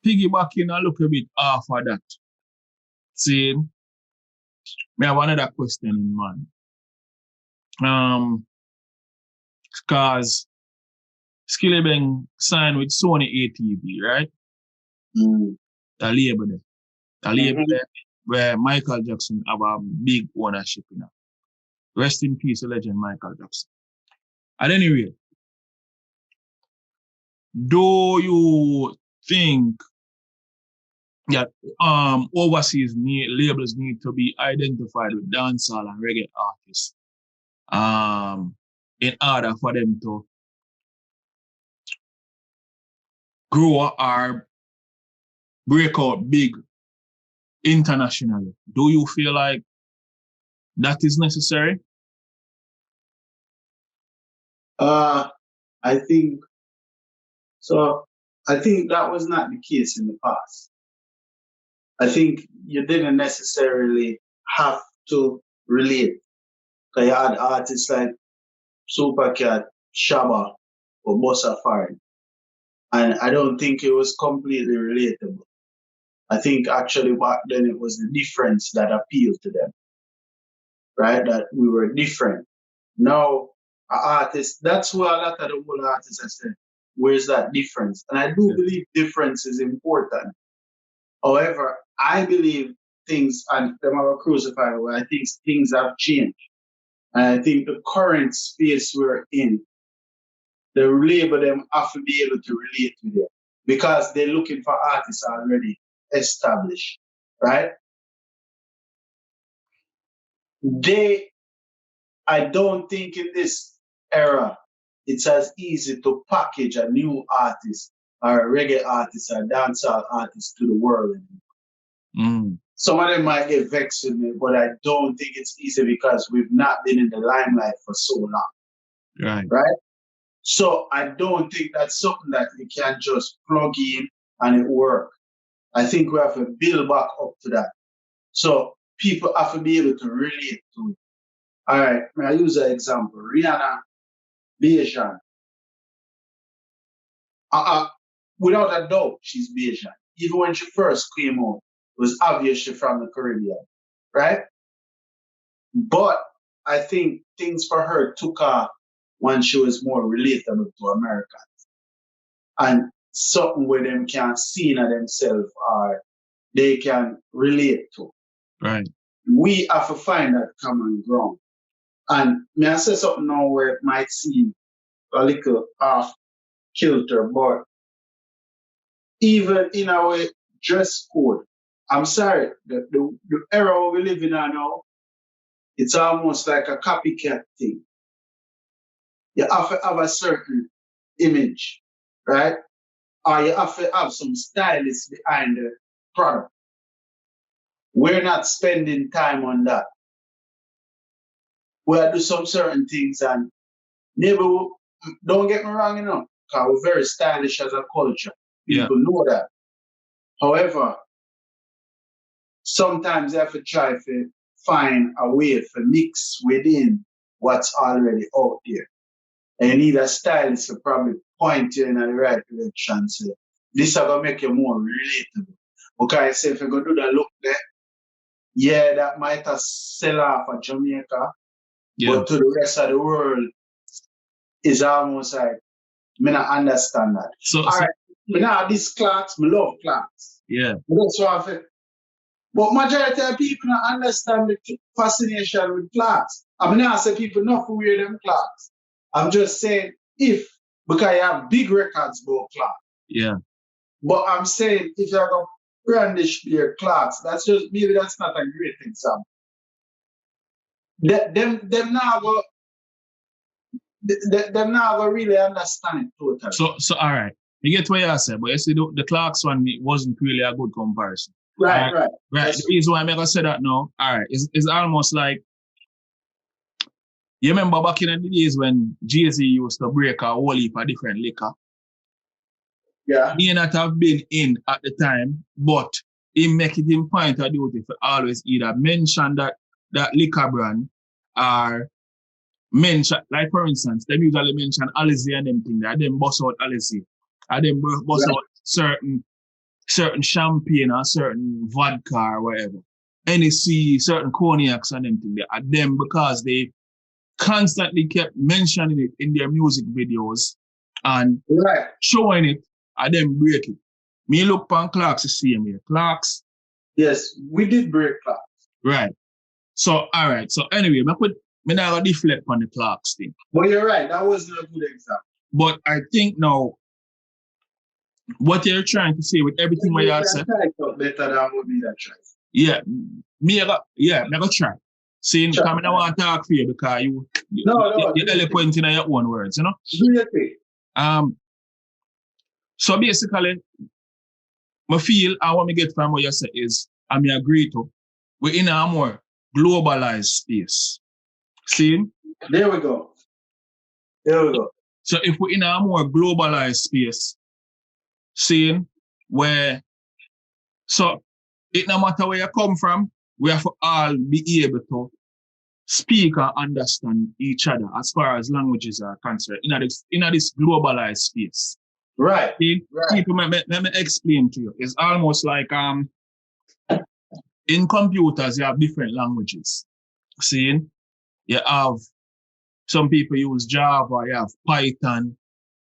piggybacking a little bit off of that, see, I have another question in mind. Because Skillibeng signed with Sony ATV, right? Mm. The label there. The label there where Michael Jackson have a big ownership in it. Rest in peace, legend Michael Jackson. At any rate, do you think that overseas labels need to be identified with dancehall and reggae artists in order for them to grow or break out big internationally? Do you feel like that is necessary? I think so. I think that was not the case in the past. I think you didn't necessarily have to relate. Because you had artists like Supercat, Shabba, or Bossa Fari. And I don't think it was completely relatable. I think actually back then it was the difference that appealed to them, right? That we were different. Now, artists, that's where a lot of the old artists have said, where's that difference? And I do believe difference is important. However, I believe things, and them are crucified, where I think things have changed. And I think the current space we're in, the label them have to be able to relate to them because they're looking for artists already established, right? I don't think in this era it's as easy to package a new artist or a reggae artist or a dancehall artist to the world anymore. Some of them might get vexed with me, but I don't think it's easy because we've not been in the limelight for so long. Right? So I don't think that's something that you can just plug in and it work. I think we have to build back up to that. So people have to be able to relate to it. All right, I use an example. Rihanna, Bajan. Without a doubt, she's Bajan. Even when she first came out, it was obvious she's from the Caribbean, right? But I think things for her took off when she was more relatable to Americans. And something where them can see in themselves or they can relate to. Right. We have to find that common ground. And may I say something now where it might seem a little off kilter, but even in our dress code, I'm sorry, the era we live in now, it's almost like a copycat thing. You have to have a certain image, right? Or you have to have some stylist behind the product. We're not spending time on that. We'll do some certain things and maybe don't get me wrong, because we're very stylish as a culture. People know that. However, sometimes you have to try to find a way to mix within what's already out there. And you need a stylist to probably point you in the right direction and say, this is going to make you more relatable. Because if you're going to do the look there, yeah, that might have sell off at Jamaica, but to the rest of the world, it's almost like, I don't understand that. So I have these clocks, I love clocks. Yeah. That's what I feel. But majority of people don't understand the fascination with clocks. I mean, I say people not for wear them clocks. I'm just saying because you have big records about clocks. Yeah. But I'm saying if you're going to brandish your clocks, maybe that's not a great example. Them now go really understand it totally. So all right. You get what you said, but you see the clocks one wasn't really a good comparison. Right. The reason why I'm gonna say that now, all right, it's almost like you remember back in the days when Jay-Z used to break a whole heap of different liquor. Yeah. He may not have been in at the time, but he make it in point of duty for always either mention that liquor brand or mention, like for instance, they usually mention Alizé and them thing there, then bust out Alizé. And then bust out certain certain champagne or certain vodka or whatever. NEC, certain cognacs and them things. They are them because they constantly kept mentioning it in their music videos and showing it and then break it. Me look upon Clarks the same here. Clarks. Yes, we did break Clarks. Right. So, all right. So, anyway, me now going to deflect on the Clarks thing. But you're right. That wasn't a good example. But I think now, what you're trying to say with everything what you said. Better than what we that try. Yeah. Me never try. Saying, because I don't want to talk for you because you're eloquent in your own words, you know? So basically, I feel and what I get from what you say is, I agree to, we're in a more globalized space. See? There we go. So if we're in a more globalized space, seeing where, so it no matter where you come from, we have to all be able to speak and understand each other as far as languages are concerned in this globalized space. Right. People, let me explain to you. It's almost like in computers you have different languages. See, you have some people use Java, you have Python.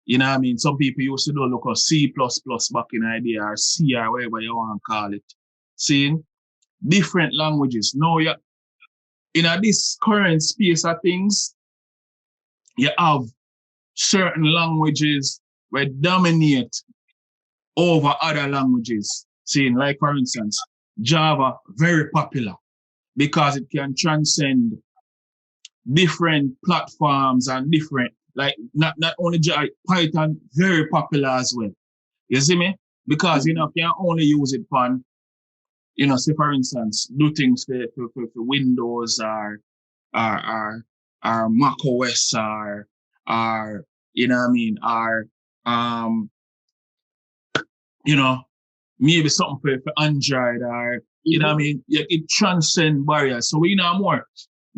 You know what I mean? Some people used to do look at C++ back in the day, or C or whatever you want to call it. See, different languages. Now you in this current space of things, you have certain languages where dominate over other languages. See, like for instance, Java, very popular because it can transcend different platforms and different, like not only Java, Python, very popular as well. You see me? Because you can only use it on, say for instance, do things for Windows or Mac OS or you know what I mean, or maybe something for Android or you know what I mean, it transcends barriers. So we in a more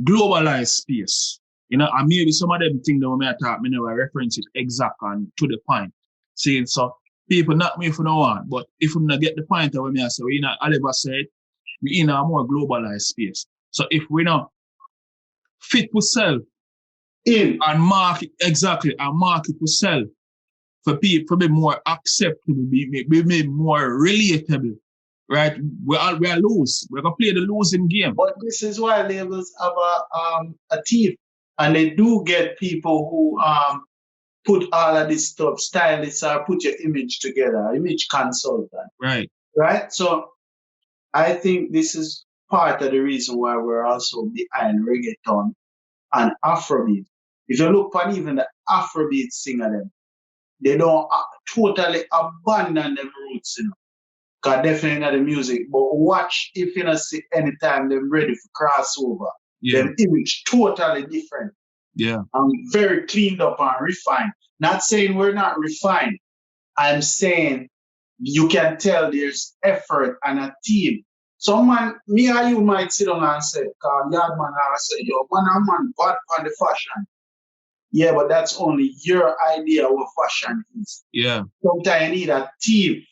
globalized space. And maybe some of them things that we may talk, me never reference it exact and to the point. See, so people not me for no one, but if we not get the point of what I say, we not Oliver said, we in a more globalized space. So if we not fit to sell in and market and market to sell for people to be more acceptable, be more relatable, right? We are lose. We're gonna play the losing game. But this is why labels have a team, and they do get people who put all of this stuff, stylists, or put your image together, image consultant. Right. Right. So I think this is part of the reason why we're also behind reggaeton and Afrobeat. If you look at even the Afrobeat singer, them, they don't totally abandon them roots, Because definitely not the music. But watch if you not see anytime them ready for crossover. Yeah. Them image totally different. Yeah. Very cleaned up and refined. Not saying we're not refined. I'm saying you can tell there's effort and a team. Someone, me and you might sit down and say, Yardman, I say, yo, man, bad on the fashion. Yeah, but that's only your idea of what fashion is. Yeah. Sometimes you need a team.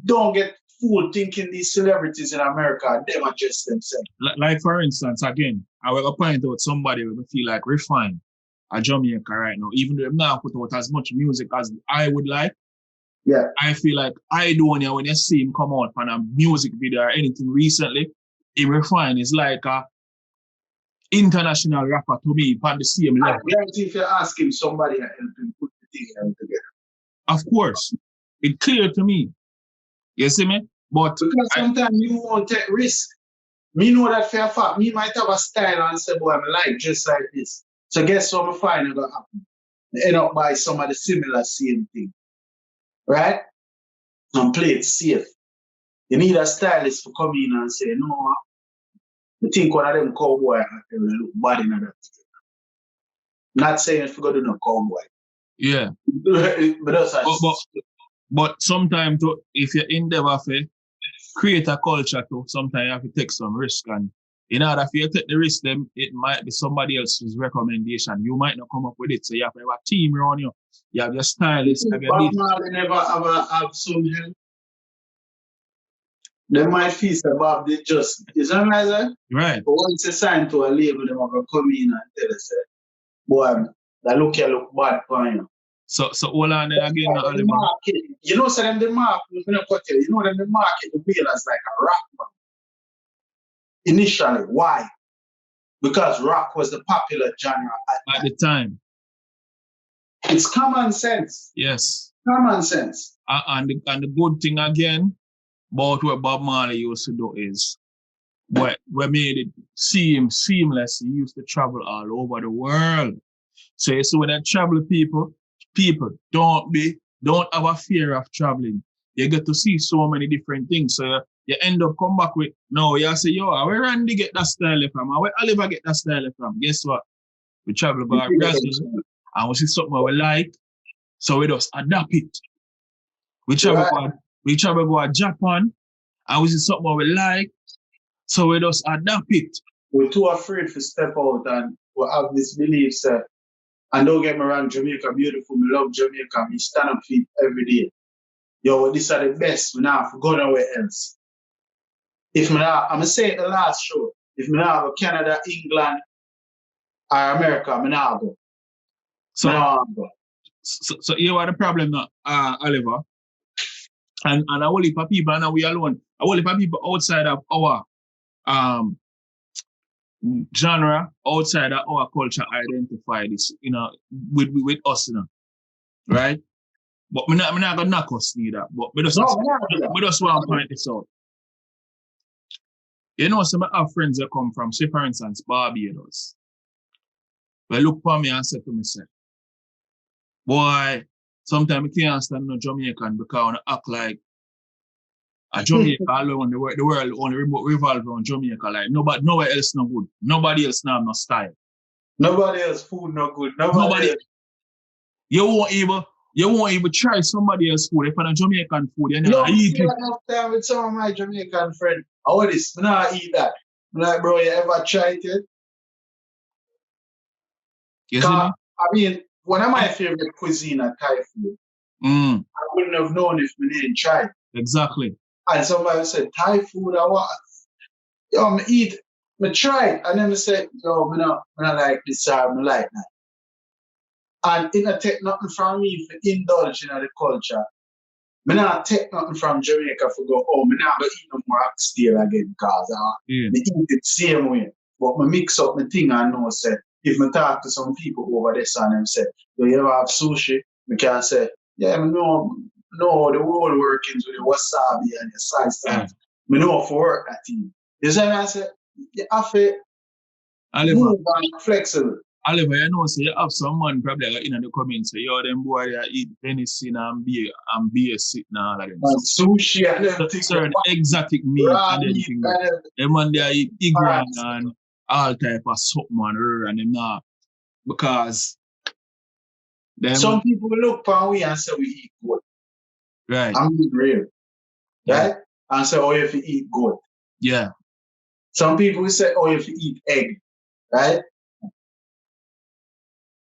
Don't get fooled thinking these celebrities in America, they adjust themselves. Like for instance, again, I will point out somebody who feel like refined at Jamaica right now, even though I'm not put out as much music as I would like. Yeah. I feel like I do when you see him come out on a music video or anything recently, he refine is like a international rapper to me on the same level. I guarantee if you ask him, somebody will help him put the thing together. Of course. It's clear to me. You see me? But because sometimes you won't take risk. Me know that for a fact. Me might have a style and say, boy, I'm like just like this. So guess what I'm finding gonna happen? I end up by some of the similar same thing. Right? And play it safe. You need a stylist to come in and say, no, I think one of them cowboy will look bad in that. Not saying if you go to no cowboy. Yeah. But sometimes if you endeavor to create a culture too, sometimes you have to take some risk. And in order for you to take the risk, then it might be somebody else's recommendation. You might not come up with it. So you have to have a team around you. You have your stylist. Bob Marley never have some help. They might feel about they just, you know what I'm saying? Right. But once you sign to a label, they're going to come in and tell us, boy, that look bad for you. So hold on then again, The market, you know, so them the market, you know them the market, the wheel as like a rap man. Initially, why? Because rock was the popular genre at the time. It's common sense. Yes. Common sense. And the good thing again about what Bob Marley used to do is what made it seem seamless. He used to travel all over the world. So you see when I travel, people don't have a fear of traveling. You get to see so many different things. So you end up come back with no, you say, yo, where Randy get that style from? Where Oliver get that style from? Guess what? We travel about Brazil and we see something we like, so we just adapt it. We travel go to Japan and we see something we like, so we just adapt it. We're too afraid to step out and we have this belief that, and don't get me wrong, Jamaica beautiful, we love Jamaica, we stand up for it every day. Yo, these are the best, we not have to go nowhere else. If I'm going to say it the last show, if we not have Canada, England, or America, I'm not go. So you are the problem now, Oliver. And a whole heap of people, and we alone, a whole heap of people outside of our genre, outside of our culture identify this, with us, right? But we're not going to knock us neither. But we just want to point this out. You know, some of our friends that come from, say, for instance, Barbados. They look for me and say to me, say, boy, sometimes I can't stand no Jamaican because I act like a Jamaica alone, the world only revolves around Jamaica. Like nowhere else no good. Nobody else now no style. Nobody else food no good. Nobody else. You won't even try somebody else's food. If I'm a Jamaican food, you know, I eat it. Enough time with some of my Jamaican friends. I want this, I not eat that. I'm like, bro, you ever tried it? You see me? I mean, one of my favorite cuisine are Thai food. I wouldn't have known if we didn't try it. Exactly. And somebody said, Thai food, I want. Yo, I eat, I try it. And then I said, yo, I not like this, I like that. And it not take nothing from me for indulge in the culture. I not take nothing from Jamaica for go, I not going to eat no more oxtail again because I eat it the same way. But I mix up my thing and know, say, if I talk to some people over there and them say, do you ever have sushi? I can say, yeah, I know the whole workings with the wasabi and the soy sauce. I know for work that thing. You see what I say? You have to move and flexible. Oliver, you know, so you have someone probably like in the comments say, yo, them boy they eat venison and beer sitting and all of them. And sushi and them things. Certain exotic meat and them things. Them man they eat iguana and all type of something and them not. Because them, some people look for we and say we eat good. Right. I'm being real. Right? And say, oh, you have to eat good. Yeah. Some people say, oh, you have to eat egg. Right?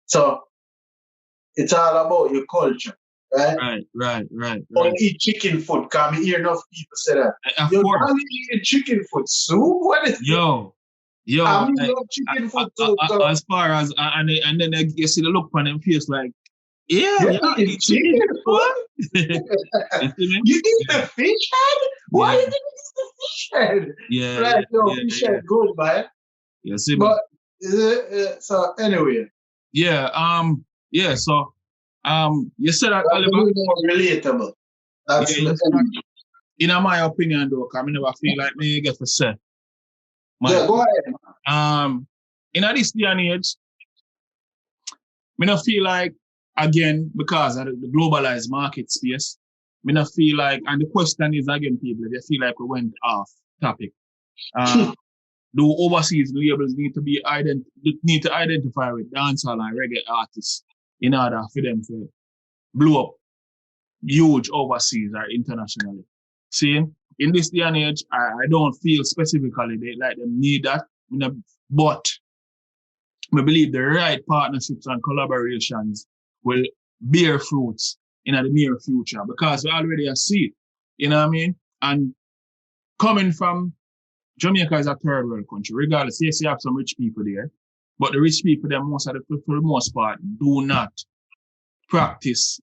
So it's all about your culture, right? Right. Or eat chicken food, because I hear enough people say that. You're only eating chicken food soup? What is Yo. I mean, love chicken food too. As far as and then you see the look on them face like, yeah, eat chicken food. You eat the fish head? Why you eat the fish head? Yeah. Like, fish head good, man. Yeah, see, but so anyway. Yeah. So you said that Oliver more relatable. That's in my opinion, though, I never feel like me get to say. Go ahead. In this day and age, I don't feel like, again, because of the globalized market space, I don't feel like, and the question is again, people, they feel like we went off topic. Do overseas labels need to identify with dancehall and reggae artists in order for them to blow up huge overseas or internationally? See, in this day and age, I don't feel specifically they need that, but I believe the right partnerships and collaborations will bear fruits in the near future because we already see it, you know what I mean? And coming from Jamaica is a third world country, regardless. Yes, you have some rich people there, but the rich people, for the most part, do not practice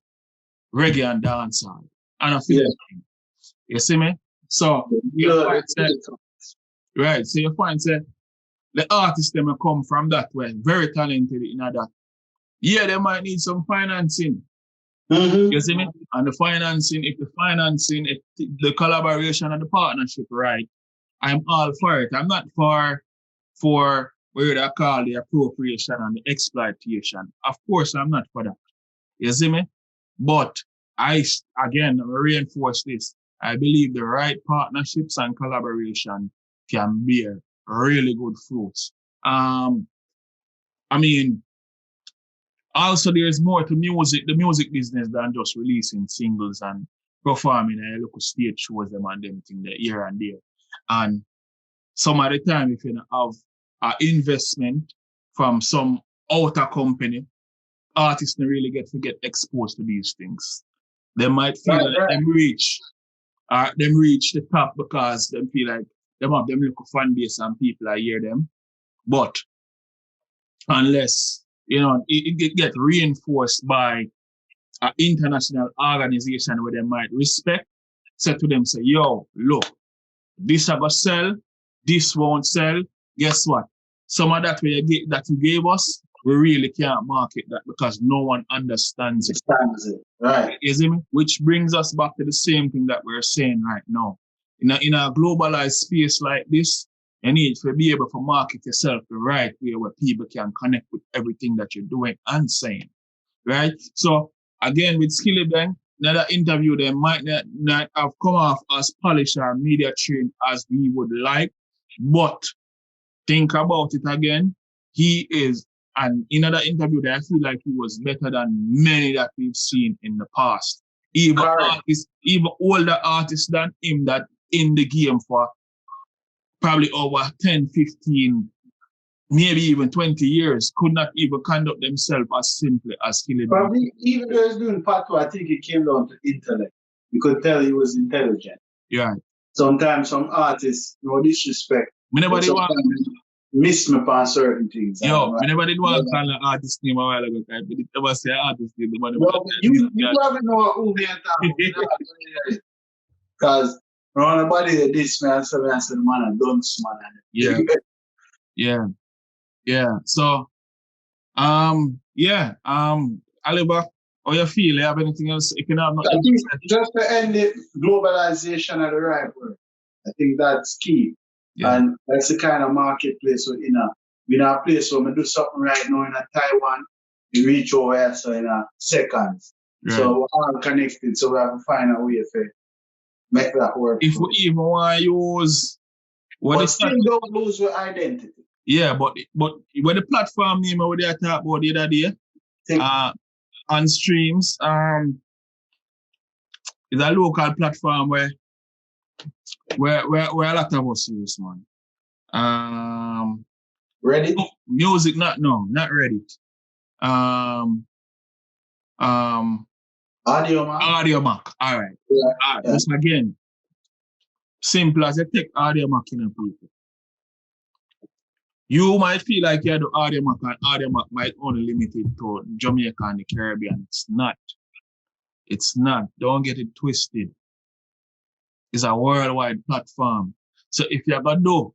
reggae and dancehall. And I feel you see me? So your point said, right, so your point said the artists them come from that way, very talented in that. Yeah, they might need some financing. Mm-hmm. You see me? And the financing, if the collaboration and the partnership, right, I'm all for it. I'm not for what they call the appropriation and the exploitation. Of course, I'm not for that. You see me? But I reinforce this. I believe the right partnerships and collaboration can bear really good fruits. I mean, also there's more to the music business than just releasing singles and performing a local stage shows them and them thing there here and there. And some of the time, if you have an investment from some outer company, artists don't really get exposed to these things. They might feel like them reach the top because they feel like them have them local fan base and people are hear them. But unless it get reinforced by an international organization where they might respect, say to them, say, yo, look, this I gonna sell, this won't sell. Guess what? Some of that that you gave us, we really can't market that because no one understands it. Right. You see me? Which brings us back to the same thing that we're saying right now. In a globalized space like this, you need to be able to market yourself the right way where people can connect with everything that you're doing and saying. Right? So again, with Skilly Bang, another interview, they might not have come off as polished or media trained as we would like, but think about it again. He is, and in another interview, I feel like he was better than many that we've seen in the past. Even older artists than him that in the game for probably over 10, 15, maybe even 20 years could not even conduct themselves as simply as Skilly Bang. Probably, even though he's doing patois, I think it came down to intellect. You could tell he was intelligent. Yeah. Sometimes some artists, no disrespect, miss me upon certain things. Yo, I never did want to call an artist name a while ago. I did never say artist name. You probably know who me and talking. Because nobody that this man said, man, I don't man. Yeah. So, Oliver, how you feel? You have anything else? You can have nothing. Just to end it, globalization of the right word. I think that's key. Yeah. And that's the kind of marketplace we're in. We're in a place where we do something right now in Taiwan, we reach over here so in seconds. Right. So we're all connected, so we have to find a way to make that work. If we even want to use... But still don't lose your identity. Yeah, but when the platform name what they talk about the other day, on streams, it's a local platform where a lot of us use, man. Reddit? Music, not Reddit. Audiomack. All right. Yeah. All right. Just again, simple as a take Audiomack in people. You might feel like you do Audiomack and Audiomack might only limit it to Jamaica and the Caribbean. It's not. It's not. Don't get it twisted. It's a worldwide platform. So if you're going to do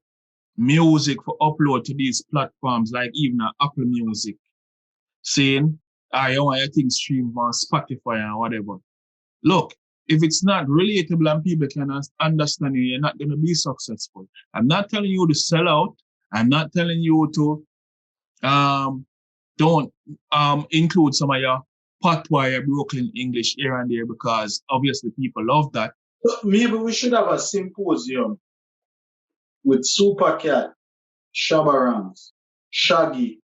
music for upload to these platforms, like even Apple Music, saying, you want your thing streamed on Spotify and whatever. Look, if it's not relatable and people can understand it, you're not going to be successful. I'm not telling you to sell out. I'm not telling you to don't include some of your patois, your broken English here and there because obviously people love that. Maybe we should have a symposium with Supercat, Shabarams, Shaggy,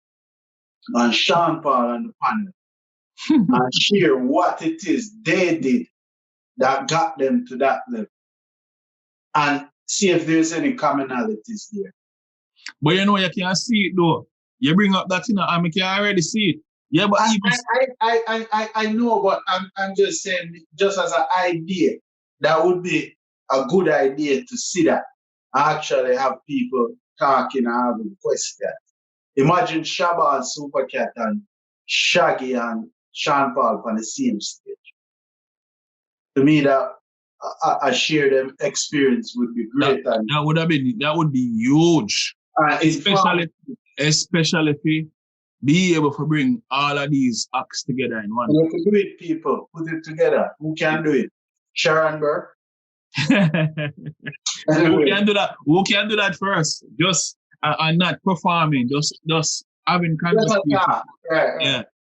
and Sean Paul on the panel and share what it is they did that got them to that level and see if there's any commonalities there. But you know, you can't see it though. You bring up that, and I can already see it. Yeah, but I know, but I'm just saying, just as an idea, that would be a good idea to see that. Actually have people talking and having questions. Imagine Shabba and Supercat and Shaggy and Sean Paul on the same stage. To me, that a shared experience would be great. That would be huge. Especially if we be able to bring all of these acts together in one. You have to do it, people. Put it together. Who can do it? Sharon Burke. Who can do that? Who can do that for us? Just and not performing, just having conversation. Right. Yeah.